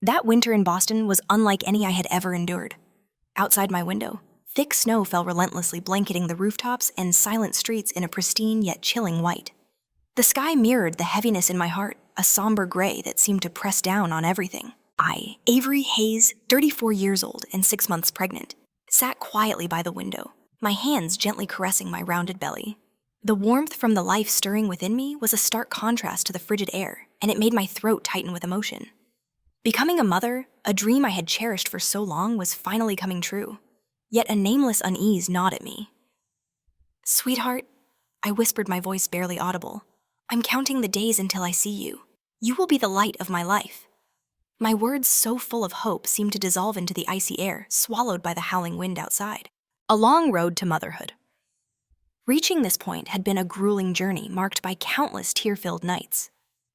That winter in Boston was unlike any I had ever endured. Outside my window, thick snow fell relentlessly, blanketing the rooftops and silent streets in a pristine yet chilling white. The sky mirrored the heaviness in my heart, a somber gray that seemed to press down on everything. I, Avery Hayes, 34 years old and 6 months pregnant, sat quietly by the window, my hands gently caressing my rounded belly. The warmth from the life stirring within me was a stark contrast to the frigid air, and it made my throat tighten with emotion. Becoming a mother, a dream I had cherished for so long, was finally coming true. Yet a nameless unease gnawed at me. "Sweetheart," I whispered, my voice barely audible, "I'm counting the days until I see you. You will be the light of my life." My words, so full of hope, seemed to dissolve into the icy air, swallowed by the howling wind outside. A long road to motherhood. Reaching this point had been a grueling journey marked by countless tear-filled nights.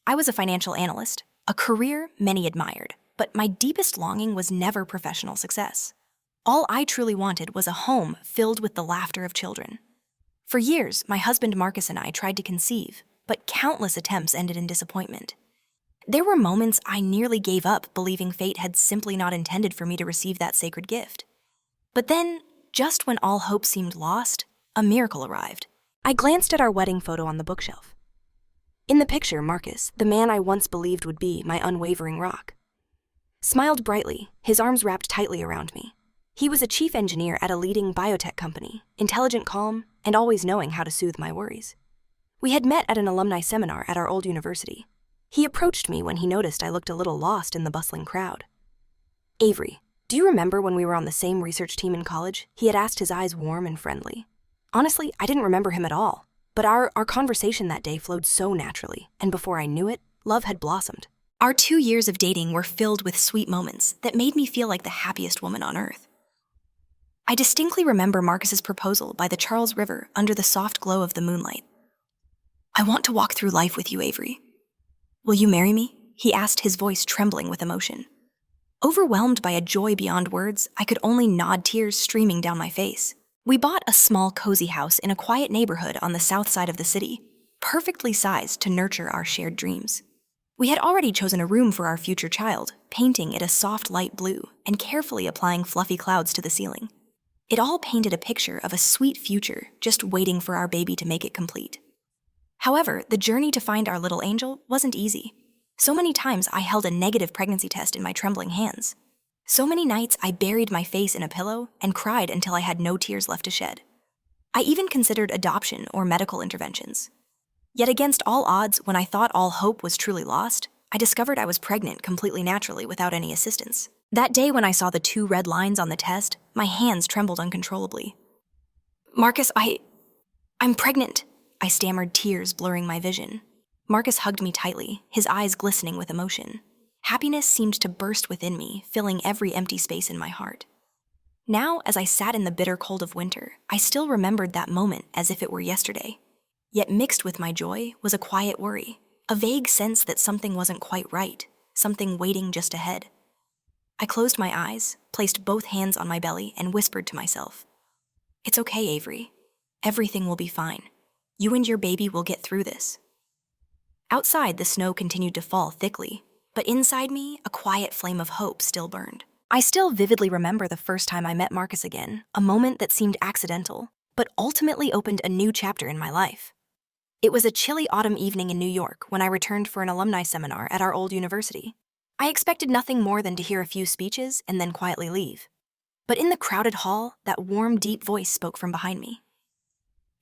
I was a financial analyst, a career many admired, but my deepest longing was never professional success. All I truly wanted was a home filled with the laughter of children. For years, my husband Marcus and I tried to conceive, but countless attempts ended in disappointment. There were moments I nearly gave up, believing fate had simply not intended for me to receive that sacred gift. But then, just when all hope seemed lost, a miracle arrived. I glanced at our wedding photo on the bookshelf. In the picture, Marcus, the man I once believed would be my unwavering rock, smiled brightly, his arms wrapped tightly around me. He was a chief engineer at a leading biotech company, intelligent, calm, and always knowing how to soothe my worries. We had met at an alumni seminar at our old university. He approached me when he noticed I looked a little lost in the bustling crowd. "Avery, do you remember when we were on the same research team in college?" he had asked, his eyes warm and friendly. Honestly, I didn't remember him at all, but our conversation that day flowed so naturally, and before I knew it, love had blossomed. Our 2 years of dating were filled with sweet moments that made me feel like the happiest woman on earth. I distinctly remember Marcus's proposal by the Charles River under the soft glow of the moonlight. "I want to walk through life with you, Avery. Will you marry me?" he asked, his voice trembling with emotion. Overwhelmed by a joy beyond words, I could only nod, tears streaming down my face. We bought a small, cozy house in a quiet neighborhood on the south side of the city, perfectly sized to nurture our shared dreams. We had already chosen a room for our future child, painting it a soft light blue and carefully applying fluffy clouds to the ceiling. It all painted a picture of a sweet future just waiting for our baby to make it complete. However, the journey to find our little angel wasn't easy. So many times I held a negative pregnancy test in my trembling hands. So many nights I buried my face in a pillow and cried until I had no tears left to shed. I even considered adoption or medical interventions. Yet against all odds, when I thought all hope was truly lost, I discovered I was pregnant completely naturally without any assistance. That day when I saw the 2 red lines on the test, my hands trembled uncontrollably. "Marcus, I'm pregnant," I stammered, tears blurring my vision. Marcus hugged me tightly, his eyes glistening with emotion. Happiness seemed to burst within me, filling every empty space in my heart. Now, as I sat in the bitter cold of winter, I still remembered that moment as if it were yesterday. Yet mixed with my joy was a quiet worry, a vague sense that something wasn't quite right, something waiting just ahead. I closed my eyes, placed both hands on my belly, and whispered to myself, "It's okay, Avery. Everything will be fine. You and your baby will get through this." Outside, the snow continued to fall thickly, but inside me, a quiet flame of hope still burned. I still vividly remember the first time I met Marcus again, a moment that seemed accidental, but ultimately opened a new chapter in my life. It was a chilly autumn evening in New York when I returned for an alumni seminar at our old university. I expected nothing more than to hear a few speeches and then quietly leave. But in the crowded hall, that warm, deep voice spoke from behind me.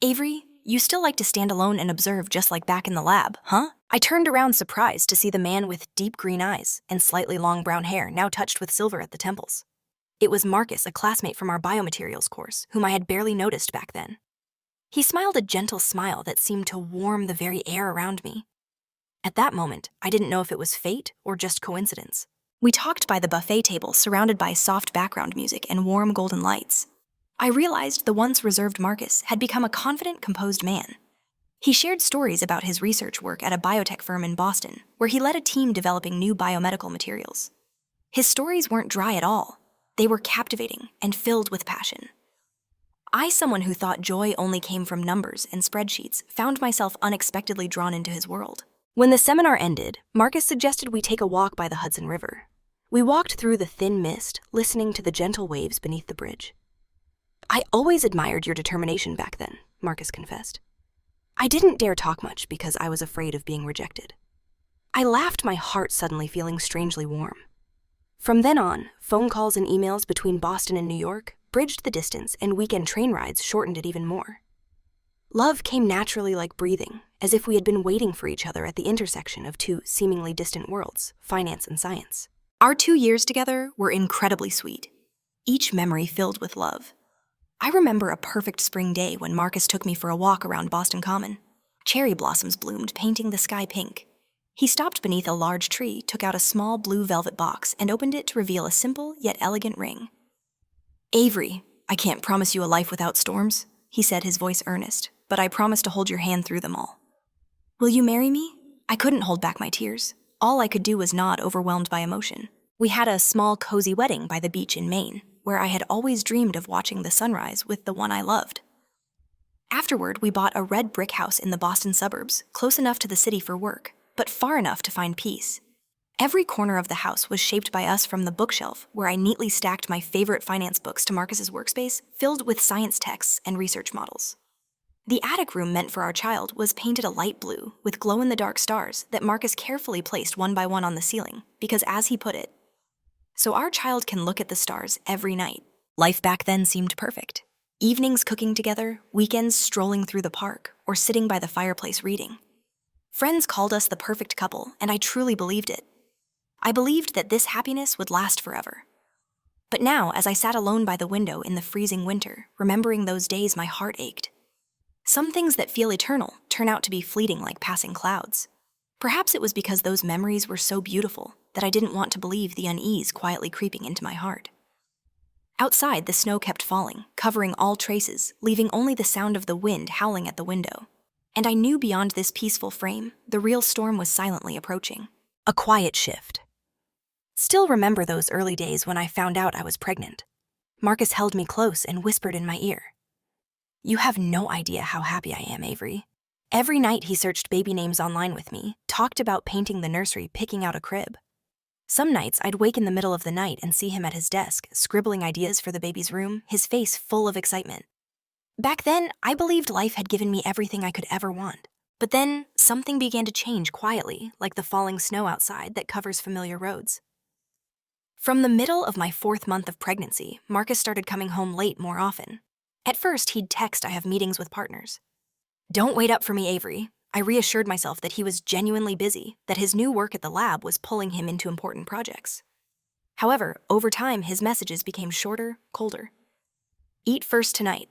"Avery, you still like to stand alone and observe just like back in the lab, huh?" I turned around surprised to see the man with deep green eyes and slightly long brown hair now touched with silver at the temples. It was Marcus, a classmate from our biomaterials course, whom I had barely noticed back then. He smiled a gentle smile that seemed to warm the very air around me. At that moment, I didn't know if it was fate or just coincidence. We talked by the buffet table, surrounded by soft background music and warm golden lights. I realized the once reserved Marcus had become a confident, composed man. He shared stories about his research work at a biotech firm in Boston, where he led a team developing new biomedical materials. His stories weren't dry at all. They were captivating and filled with passion. I, someone who thought joy only came from numbers and spreadsheets, found myself unexpectedly drawn into his world. When the seminar ended, Marcus suggested we take a walk by the Hudson River. We walked through the thin mist, listening to the gentle waves beneath the bridge. "I always admired your determination back then," Marcus confessed. "I didn't dare talk much because I was afraid of being rejected." I laughed, my heart suddenly feeling strangely warm. From then on, phone calls and emails between Boston and New York bridged the distance, and weekend train rides shortened it even more. Love came naturally like breathing, as if we had been waiting for each other at the intersection of two seemingly distant worlds, finance and science. Our 2 years together were incredibly sweet, each memory filled with love. I remember a perfect spring day when Marcus took me for a walk around Boston Common. Cherry blossoms bloomed, painting the sky pink. He stopped beneath a large tree, took out a small blue velvet box, and opened it to reveal a simple yet elegant ring. "Avery, I can't promise you a life without storms," he said, his voice earnest, "but I promise to hold your hand through them all. Will you marry me?" I couldn't hold back my tears. All I could do was nod, overwhelmed by emotion. We had a small, cozy wedding by the beach in Maine, where I had always dreamed of watching the sunrise with the one I loved. Afterward, we bought a red brick house in the Boston suburbs, close enough to the city for work, but far enough to find peace. Every corner of the house was shaped by us, from the bookshelf, where I neatly stacked my favorite finance books, to Marcus's workspace, filled with science texts and research models. The attic room meant for our child was painted a light blue with glow-in-the-dark stars that Marcus carefully placed one by one on the ceiling, because, as he put it, "So our child can look at the stars every night." Life back then seemed perfect. Evenings cooking together, weekends strolling through the park, or sitting by the fireplace reading. Friends called us the perfect couple, and I truly believed it. I believed that this happiness would last forever. But now, as I sat alone by the window in the freezing winter, remembering those days, my heart ached. Some things that feel eternal turn out to be fleeting, like passing clouds. Perhaps it was because those memories were so beautiful that I didn't want to believe the unease quietly creeping into my heart. Outside, the snow kept falling, covering all traces, leaving only the sound of the wind howling at the window. And I knew beyond this peaceful frame, the real storm was silently approaching. A quiet shift. Still remember those early days when I found out I was pregnant. Marcus held me close and whispered in my ear, "You have no idea how happy I am, Avery." Every night he searched baby names online with me, talked about painting the nursery, picking out a crib. Some nights I'd wake in the middle of the night and see him at his desk, scribbling ideas for the baby's room, his face full of excitement. Back then, I believed life had given me everything I could ever want. But then, something began to change quietly, like the falling snow outside that covers familiar roads. From the middle of my 4th month of pregnancy, Marcus started coming home late more often. At first, he'd text, "I have meetings with partners." "Don't wait up for me, Avery." I reassured myself that he was genuinely busy, that his new work at the lab was pulling him into important projects. However, over time, his messages became shorter, colder. "Eat first tonight.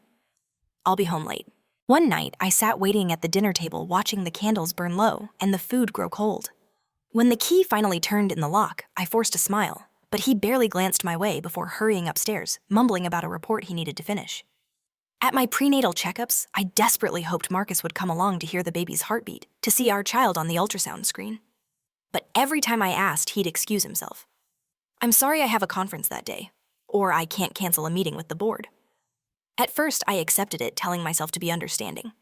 I'll be home late." One night, I sat waiting at the dinner table, watching the candles burn low and the food grow cold. When the key finally turned in the lock, I forced a smile, but he barely glanced my way before hurrying upstairs, mumbling about a report he needed to finish. At my prenatal checkups, I desperately hoped Marcus would come along to hear the baby's heartbeat, to see our child on the ultrasound screen. But every time I asked, he'd excuse himself. "I'm sorry, I have a conference that day," or "I can't cancel a meeting with the board." At first, I accepted it, telling myself to be understanding.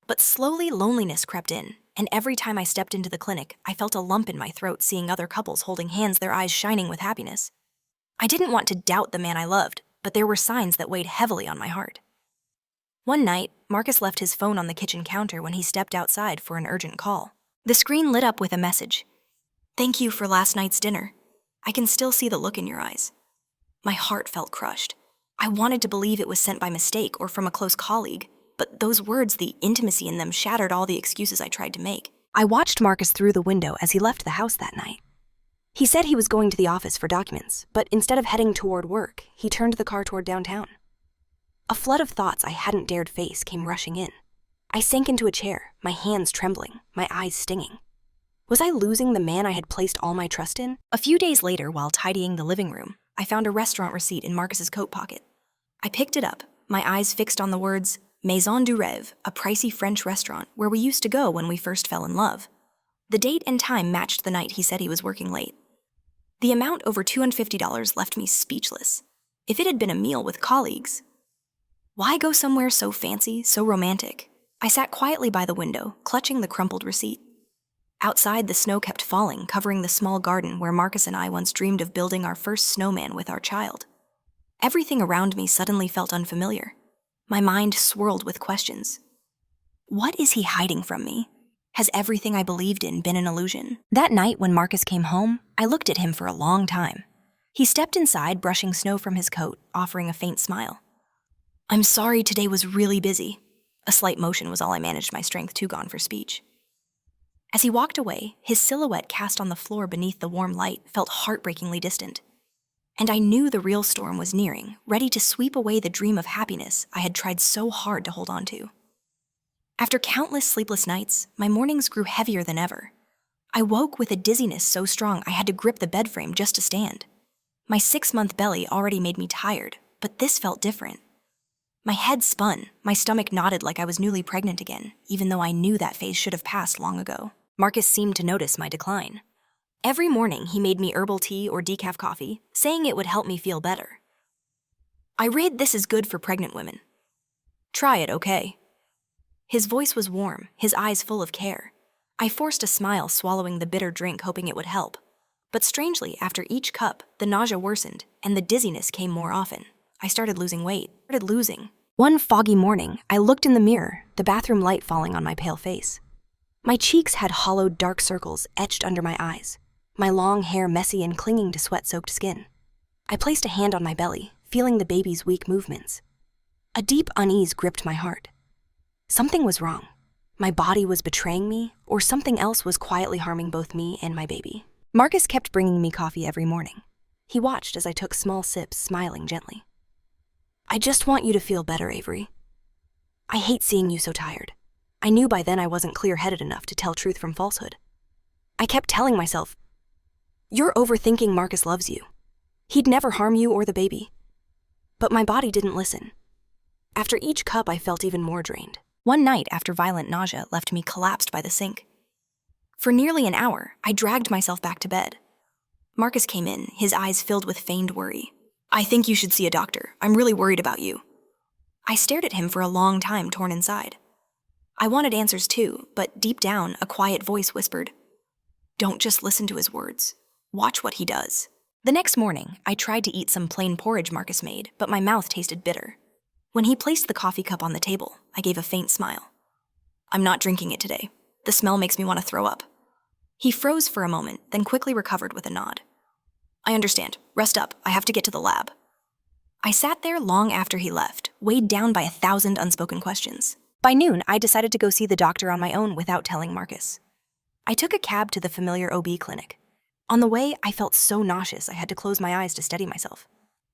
But slowly, loneliness crept in, and every time I stepped into the clinic, I felt a lump in my throat seeing other couples holding hands, their eyes shining with happiness. I didn't want to doubt the man I loved, but there were signs that weighed heavily on my heart. One night, Marcus left his phone on the kitchen counter when he stepped outside for an urgent call. The screen lit up with a message. "Thank you for last night's dinner. I can still see the look in your eyes." My heart felt crushed. I wanted to believe it was sent by mistake or from a close colleague, but those words, the intimacy in them, shattered all the excuses I tried to make. I watched Marcus through the window as he left the house that night. He said he was going to the office for documents, but instead of heading toward work, he turned the car toward downtown. A flood of thoughts I hadn't dared face came rushing in. I sank into a chair, my hands trembling, my eyes stinging. Was I losing the man I had placed all my trust in? A few days later, while tidying the living room, I found a restaurant receipt in Marcus's coat pocket. I picked it up, my eyes fixed on the words, "Maison du Rêve," a pricey French restaurant where we used to go when we first fell in love. The date and time matched the night he said he was working late. The amount, over $250, left me speechless. If it had been a meal with colleagues, why go somewhere so fancy, so romantic? I sat quietly by the window, clutching the crumpled receipt. Outside, the snow kept falling, covering the small garden where Marcus and I once dreamed of building our first snowman with our child. Everything around me suddenly felt unfamiliar. My mind swirled with questions. What is he hiding from me? Has everything I believed in been an illusion? That night when Marcus came home, I looked at him for a long time. He stepped inside, brushing snow from his coat, offering a faint smile. I'm sorry, today was really busy. A slight motion was all I managed, my strength too gone for speech. As he walked away, his silhouette cast on the floor beneath the warm light felt heartbreakingly distant. And I knew the real storm was nearing, ready to sweep away the dream of happiness I had tried so hard to hold on to. After countless sleepless nights, my mornings grew heavier than ever. I woke with a dizziness so strong I had to grip the bed frame just to stand. My 6-month belly already made me tired, but this felt different. My head spun, my stomach knotted like I was newly pregnant again, even though I knew that phase should have passed long ago. Marcus seemed to notice my decline. Every morning, he made me herbal tea or decaf coffee, saying it would help me feel better. I read this is good for pregnant women. Try it, okay? His voice was warm, his eyes full of care. I forced a smile, swallowing the bitter drink, hoping it would help. But strangely, after each cup, the nausea worsened, and the dizziness came more often. I started losing weight. One foggy morning, I looked in the mirror, the bathroom light falling on my pale face. My cheeks had hollowed dark circles etched under my eyes, my long hair messy and clinging to sweat-soaked skin. I placed a hand on my belly, feeling the baby's weak movements. A deep unease gripped my heart. Something was wrong. My body was betraying me, or something else was quietly harming both me and my baby. Marcus kept bringing me coffee every morning. He watched as I took small sips, smiling gently. I just want you to feel better, Avery. I hate seeing you so tired. I knew by then I wasn't clear-headed enough to tell truth from falsehood. I kept telling myself, you're overthinking. Marcus loves you. He'd never harm you or the baby. But my body didn't listen. After each cup, I felt even more drained. One night, after violent nausea left me collapsed by the sink. For nearly an hour, I dragged myself back to bed. Marcus came in, his eyes filled with feigned worry. I think you should see a doctor. I'm really worried about you. I stared at him for a long time, torn inside. I wanted answers too, but deep down, a quiet voice whispered, don't just listen to his words. Watch what he does. The next morning, I tried to eat some plain porridge Marcus made, but my mouth tasted bitter. When he placed the coffee cup on the table, I gave a faint smile. I'm not drinking it today. The smell makes me want to throw up. He froze for a moment, then quickly recovered with a nod. I understand. Rest up. I have to get to the lab. I sat there long after he left, weighed down by 1,000 unspoken questions. By noon, I decided to go see the doctor on my own without telling Marcus. I took a cab to the familiar OB clinic. On the way, I felt so nauseous I had to close my eyes to steady myself.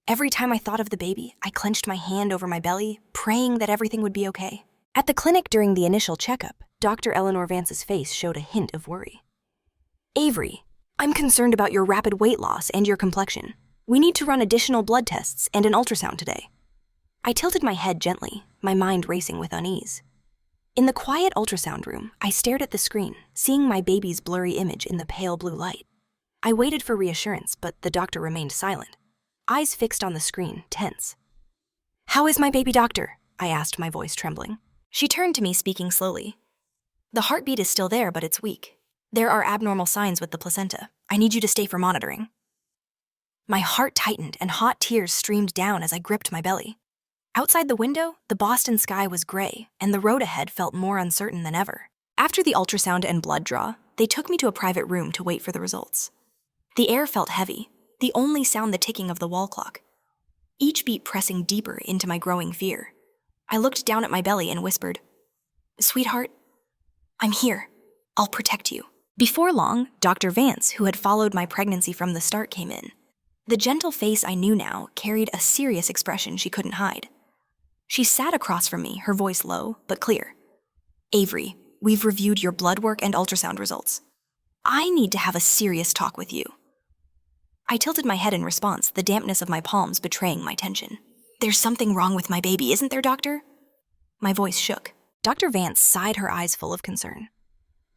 Every time I thought of the baby, I clenched my hand over my belly, praying that everything would be okay. At the clinic during the initial checkup, Dr. Eleanor Vance's face showed a hint of worry. Avery, I'm concerned about your rapid weight loss and your complexion. We need to run additional blood tests and an ultrasound today. I tilted my head gently, my mind racing with unease. In the quiet ultrasound room, I stared at the screen, seeing my baby's blurry image in the pale blue light. I waited for reassurance, but the doctor remained silent, eyes fixed on the screen, tense. How is my baby, doctor? I asked, my voice trembling. She turned to me, speaking slowly. The heartbeat is still there, but it's weak. There are abnormal signs with the placenta. I need you to stay for monitoring. My heart tightened and hot tears streamed down as I gripped my belly. Outside the window, the Boston sky was gray, and the road ahead felt more uncertain than ever. After the ultrasound and blood draw, they took me to a private room to wait for the results. The air felt heavy, the only sound the ticking of the wall clock, each beat pressing deeper into my growing fear. I looked down at my belly and whispered, Sweetheart, I'm here. I'll protect you. Before long, Dr. Vance, who had followed my pregnancy from the start, came in. The gentle face I knew now carried a serious expression she couldn't hide. She sat across from me, her voice low but clear. Avery, we've reviewed your blood work and ultrasound results. I need to have a serious talk with you. I tilted my head in response, the dampness of my palms betraying my tension. There's something wrong with my baby, isn't there, doctor? My voice shook. Dr. Vance sighed, her eyes full of concern.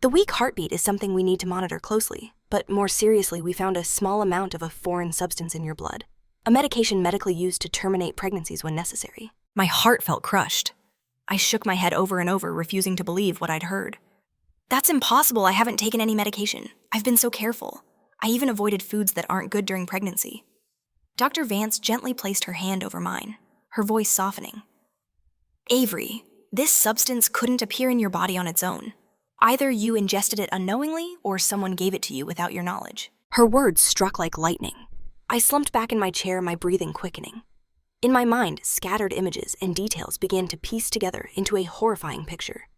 The weak heartbeat is something we need to monitor closely, but more seriously, we found a small amount of a foreign substance in your blood, a medication medically used to terminate pregnancies when necessary. My heart felt crushed. I shook my head over and over, refusing to believe what I'd heard. That's impossible. I haven't taken any medication. I've been so careful. I even avoided foods that aren't good during pregnancy. Dr. Vance gently placed her hand over mine, her voice softening. Avery, this substance couldn't appear in your body on its own. Either you ingested it unknowingly or someone gave it to you without your knowledge. Her words struck like lightning. I slumped back in my chair, my breathing quickening. In my mind, scattered images and details began to piece together into a horrifying picture.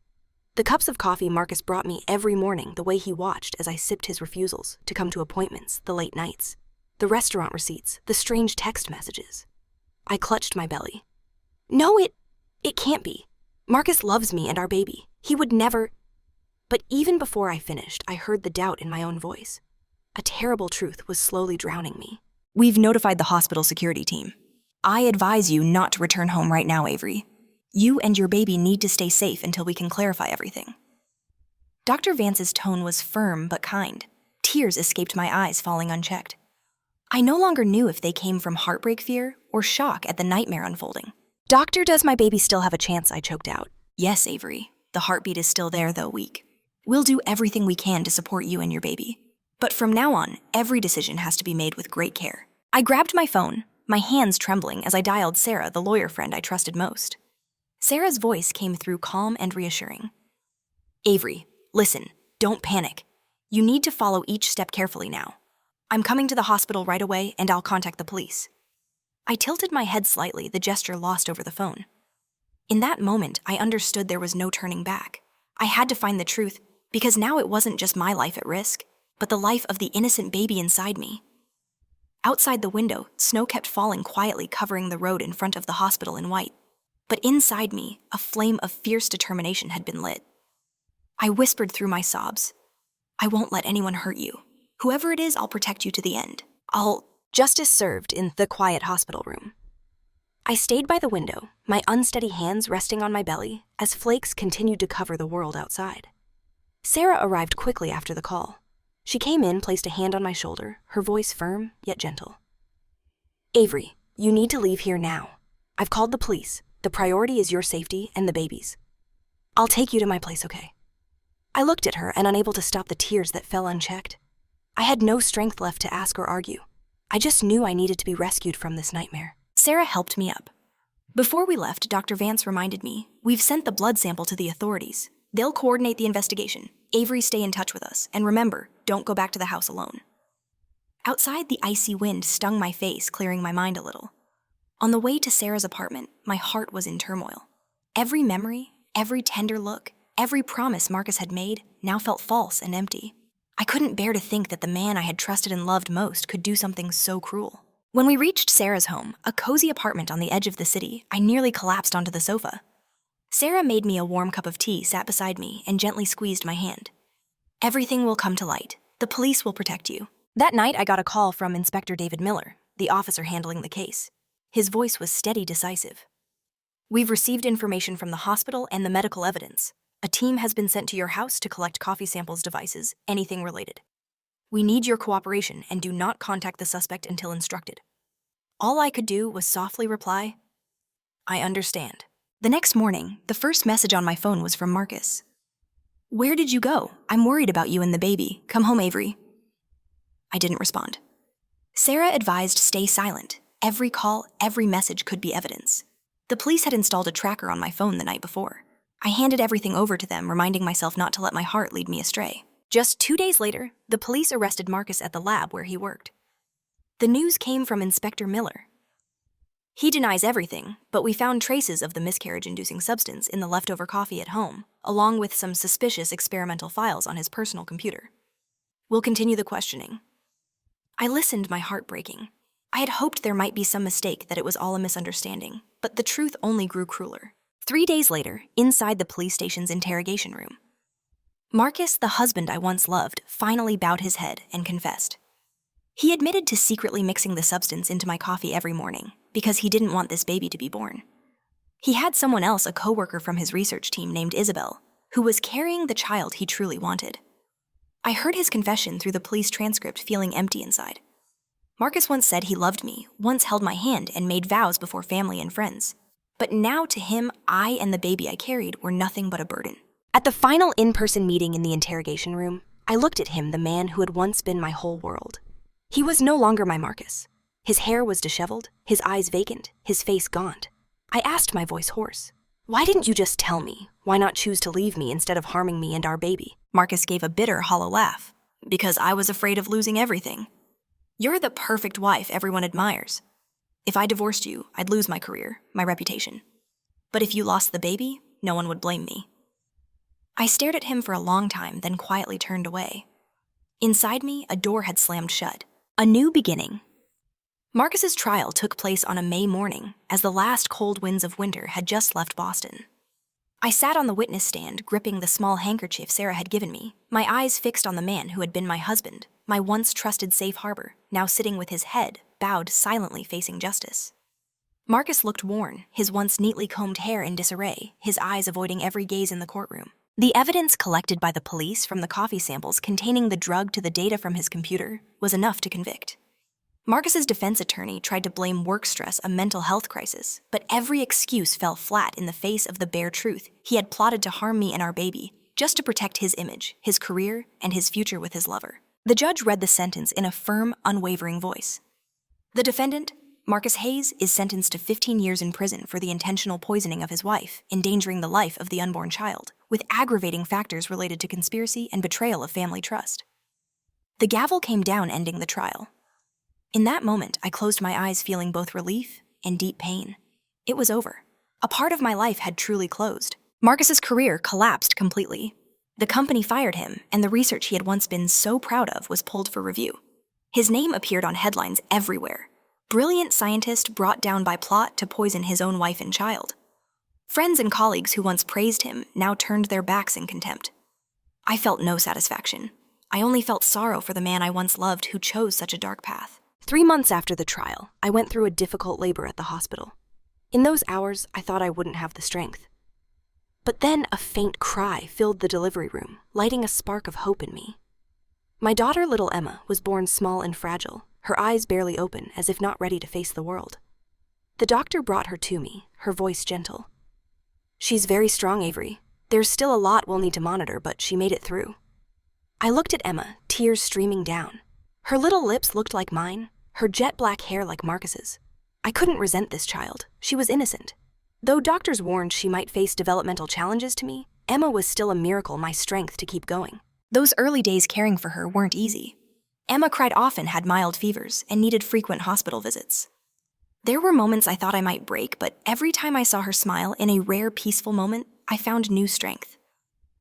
The cups of coffee Marcus brought me every morning, the way he watched as I sipped his refusals to come to appointments, the late nights, the restaurant receipts, the strange text messages. I clutched my belly. No, it can't be. Marcus loves me and our baby. He would never... But even before I finished, I heard the doubt in my own voice. A terrible truth was slowly drowning me. We've notified the hospital security team. I advise you not to return home right now, Avery. You and your baby need to stay safe until we can clarify everything. Dr. Vance's tone was firm but kind. Tears escaped my eyes, falling unchecked. I no longer knew if they came from heartbreak fear or shock at the nightmare unfolding. Doctor, does my baby still have a chance? I choked out. Yes, Avery. The heartbeat is still there, though weak. We'll do everything we can to support you and your baby. But from now on, every decision has to be made with great care. I grabbed my phone, my hands trembling as I dialed Sarah, the lawyer friend I trusted most. Sarah's voice came through calm and reassuring. Avery, listen, don't panic. You need to follow each step carefully now. I'm coming to the hospital right away and I'll contact the police. I tilted my head slightly, the gesture lost over the phone. In that moment, I understood there was no turning back. I had to find the truth because now it wasn't just my life at risk, but the life of the innocent baby inside me. Outside the window, snow kept falling quietly, covering the road in front of the hospital in white. But inside me, a flame of fierce determination had been lit. I whispered through my sobs, I won't let anyone hurt you. Whoever it is, I'll protect you to the end. Justice served in the quiet hospital room. I stayed by the window, my unsteady hands resting on my belly as flakes continued to cover the world outside. Sarah arrived quickly after the call. She came in, placed a hand on my shoulder, her voice firm yet gentle. Avery, you need to leave here now. I've called the police. The priority is your safety and the baby's. I'll take you to my place, okay? I looked at her and unable to stop the tears that fell unchecked. I had no strength left to ask or argue. I just knew I needed to be rescued from this nightmare. Sarah helped me up. Before we left, Dr. Vance reminded me, we've sent the blood sample to the authorities. They'll coordinate the investigation. Avery, stay in touch with us. And remember, don't go back to the house alone. Outside, the icy wind stung my face, clearing my mind a little. On the way to Sarah's apartment, my heart was in turmoil. Every memory, every tender look, every promise Marcus had made now felt false and empty. I couldn't bear to think that the man I had trusted and loved most could do something so cruel. When we reached Sarah's home, a cozy apartment on the edge of the city, I nearly collapsed onto the sofa. Sarah made me a warm cup of tea, sat beside me, and gently squeezed my hand. Everything will come to light. The police will protect you. That night, I got a call from Inspector David Miller, the officer handling the case. His voice was steady, decisive. We've received information from the hospital and the medical evidence. A team has been sent to your house to collect coffee samples, devices, anything related. We need your cooperation and do not contact the suspect until instructed. All I could do was softly reply, I understand. The next morning, the first message on my phone was from Marcus. Where did you go? I'm worried about you and the baby. Come home, Avery. I didn't respond. Sarah advised stay silent. Every call, every message could be evidence. The police had installed a tracker on my phone the night before. I handed everything over to them, reminding myself not to let my heart lead me astray. Just 2 days later, the police arrested Marcus at the lab where he worked. The news came from Inspector Miller. He denies everything, but we found traces of the miscarriage-inducing substance in the leftover coffee at home, along with some suspicious experimental files on his personal computer. We'll continue the questioning. I listened, my heart breaking. I had hoped there might be some mistake, that it was all a misunderstanding, but the truth only grew crueler. 3 days later, inside the police station's interrogation room, Marcus, the husband I once loved, finally bowed his head and confessed. He admitted to secretly mixing the substance into my coffee every morning because he didn't want this baby to be born. He had someone else, a coworker from his research team named Isabel, who was carrying the child he truly wanted. I heard his confession through the police transcript, feeling empty inside. Marcus once said he loved me, once held my hand and made vows before family and friends. But now to him, I and the baby I carried were nothing but a burden. At the final in-person meeting in the interrogation room, I looked at him, the man who had once been my whole world. He was no longer my Marcus. His hair was disheveled, his eyes vacant, his face gaunt. I asked, my voice hoarse, "Why didn't you just tell me? Why not choose to leave me instead of harming me and our baby?" Marcus gave a bitter, hollow laugh. "Because I was afraid of losing everything. You're the perfect wife everyone admires. If I divorced you, I'd lose my career, my reputation. But if you lost the baby, no one would blame me." I stared at him for a long time, then quietly turned away. Inside me, a door had slammed shut. A new beginning. Marcus's trial took place on a May morning, as the last cold winds of winter had just left Boston. I sat on the witness stand, gripping the small handkerchief Sarah had given me, my eyes fixed on the man who had been my husband, my once trusted safe harbor, now sitting with his head bowed, silently facing justice. Marcus looked worn, his once neatly combed hair in disarray, his eyes avoiding every gaze in the courtroom. The evidence collected by the police from the coffee samples containing the drug to the data from his computer was enough to convict. Marcus's defense attorney tried to blame work stress, a mental health crisis, but every excuse fell flat in the face of the bare truth. He had plotted to harm me and our baby, just to protect his image, his career, and his future with his lover. The judge read the sentence in a firm, unwavering voice. The defendant, Marcus Hayes, is sentenced to 15 years in prison for the intentional poisoning of his wife, endangering the life of the unborn child, with aggravating factors related to conspiracy and betrayal of family trust. The gavel came down, ending the trial. In that moment, I closed my eyes, feeling both relief and deep pain. It was over. A part of my life had truly closed. Marcus's career collapsed completely. The company fired him, and the research he had once been so proud of was pulled for review. His name appeared on headlines everywhere. Brilliant scientist brought down by plot to poison his own wife and child. Friends and colleagues who once praised him now turned their backs in contempt. I felt no satisfaction. I only felt sorrow for the man I once loved who chose such a dark path. 3 months after the trial, I went through a difficult labor at the hospital. In those hours, I thought I wouldn't have the strength. But then a faint cry filled the delivery room, lighting a spark of hope in me. My daughter, little Emma, was born small and fragile, her eyes barely open, as if not ready to face the world. The doctor brought her to me, her voice gentle. "She's very strong, Avery. There's still a lot we'll need to monitor, but she made it through." I looked at Emma, tears streaming down. Her little lips looked like mine, her jet black hair like Marcus's. I couldn't resent this child. She was innocent. Though doctors warned she might face developmental challenges to me, Emma was still a miracle, my strength to keep going. Those early days caring for her weren't easy. Emma cried often, had mild fevers, and needed frequent hospital visits. There were moments I thought I might break, but every time I saw her smile in a rare, peaceful moment, I found new strength.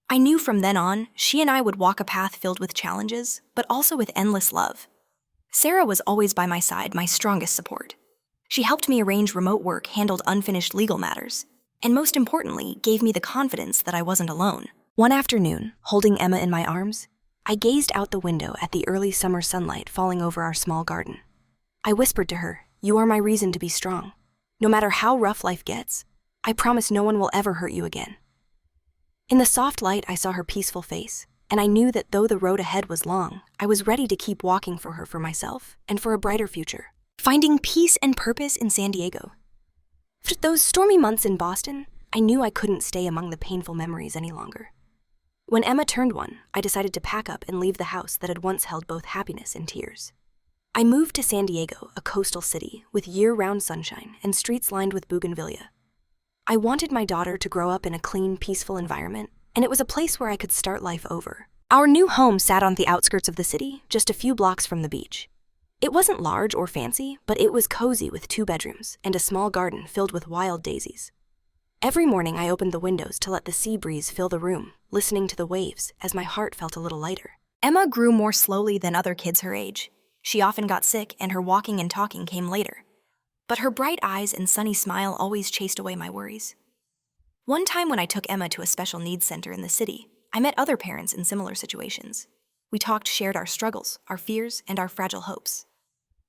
I knew from then on, she and I would walk a path filled with challenges, but also with endless love. Sarah was always by my side, my strongest support. She helped me arrange remote work, handled unfinished legal matters, and most importantly, gave me the confidence that I wasn't alone. One afternoon, holding Emma in my arms, I gazed out the window at the early summer sunlight falling over our small garden. I whispered to her, "You are my reason to be strong. No matter how rough life gets, I promise no one will ever hurt you again." In the soft light, I saw her peaceful face, and I knew that though the road ahead was long, I was ready to keep walking for her, for myself, and for a brighter future. Finding peace and purpose in San Diego. After those stormy months in Boston, I knew I couldn't stay among the painful memories any longer. When Emma turned 1, I decided to pack up and leave the house that had once held both happiness and tears. I moved to San Diego, a coastal city with year-round sunshine and streets lined with bougainvillea. I wanted my daughter to grow up in a clean, peaceful environment, and it was a place where I could start life over. Our new home sat on the outskirts of the city, just a few blocks from the beach. It wasn't large or fancy, but it was cozy with 2 bedrooms and a small garden filled with wild daisies. Every morning I opened the windows to let the sea breeze fill the room, listening to the waves as my heart felt a little lighter. Emma grew more slowly than other kids her age. She often got sick, and her walking and talking came later. But her bright eyes and sunny smile always chased away my worries. One time when I took Emma to a special needs center in the city, I met other parents in similar situations. We talked, shared our struggles, our fears, and our fragile hopes.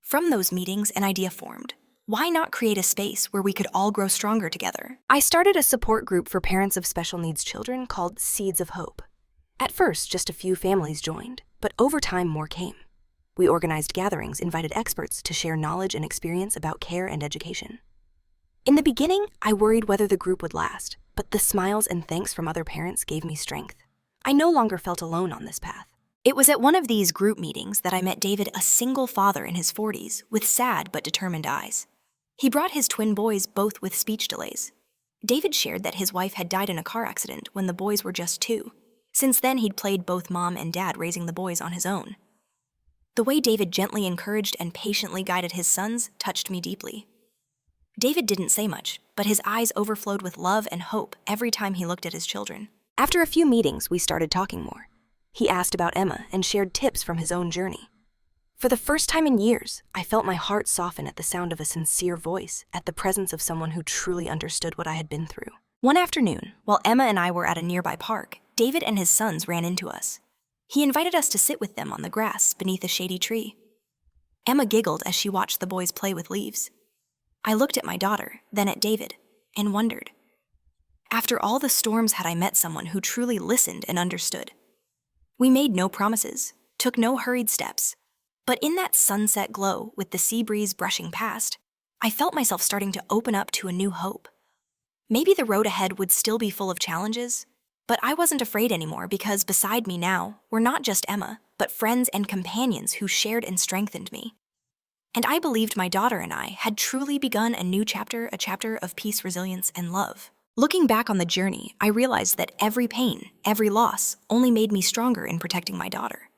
From those meetings, an idea formed. Why not create a space where we could all grow stronger together? I started a support group for parents of special needs children called Seeds of Hope. At first, just a few families joined, but over time more came. We organized gatherings, invited experts to share knowledge and experience about care and education. In the beginning, I worried whether the group would last, but the smiles and thanks from other parents gave me strength. I no longer felt alone on this path. It was at one of these group meetings that I met David, a single father in his 40s, with sad but determined eyes. He brought his twin boys, both with speech delays. David shared that his wife had died in a car accident when the boys were just 2. Since then, he'd played both mom and dad, raising the boys on his own. The way David gently encouraged and patiently guided his sons touched me deeply. David didn't say much, but his eyes overflowed with love and hope every time he looked at his children. After a few meetings, we started talking more. He asked about Emma and shared tips from his own journey. For the first time in years, I felt my heart soften at the sound of a sincere voice, at the presence of someone who truly understood what I had been through. One afternoon, while Emma and I were at a nearby park, David and his sons ran into us. He invited us to sit with them on the grass beneath a shady tree. Emma giggled as she watched the boys play with leaves. I looked at my daughter, then at David, and wondered. After all the storms, had I met someone who truly listened and understood? We made no promises, took no hurried steps, but in that sunset glow, with the sea breeze brushing past, I felt myself starting to open up to a new hope. Maybe the road ahead would still be full of challenges, but I wasn't afraid anymore, because beside me now were not just Emma, but friends and companions who shared and strengthened me. And I believed my daughter and I had truly begun a new chapter, a chapter of peace, resilience, and love. Looking back on the journey, I realized that every pain, every loss, only made me stronger in protecting my daughter.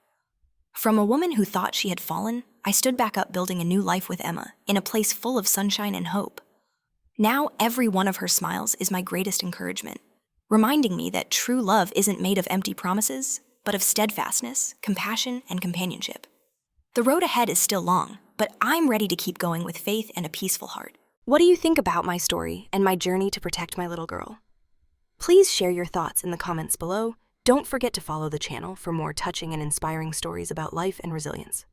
From a woman who thought she had fallen, I stood back up, building a new life with Emma, in a place full of sunshine and hope. Now every one of her smiles is my greatest encouragement, reminding me that true love isn't made of empty promises, but of steadfastness, compassion, and companionship. The road ahead is still long, but I'm ready to keep going with faith and a peaceful heart. What do you think about my story and my journey to protect my little girl? Please share your thoughts in the comments below. Don't forget to follow the channel for more touching and inspiring stories about life and resilience.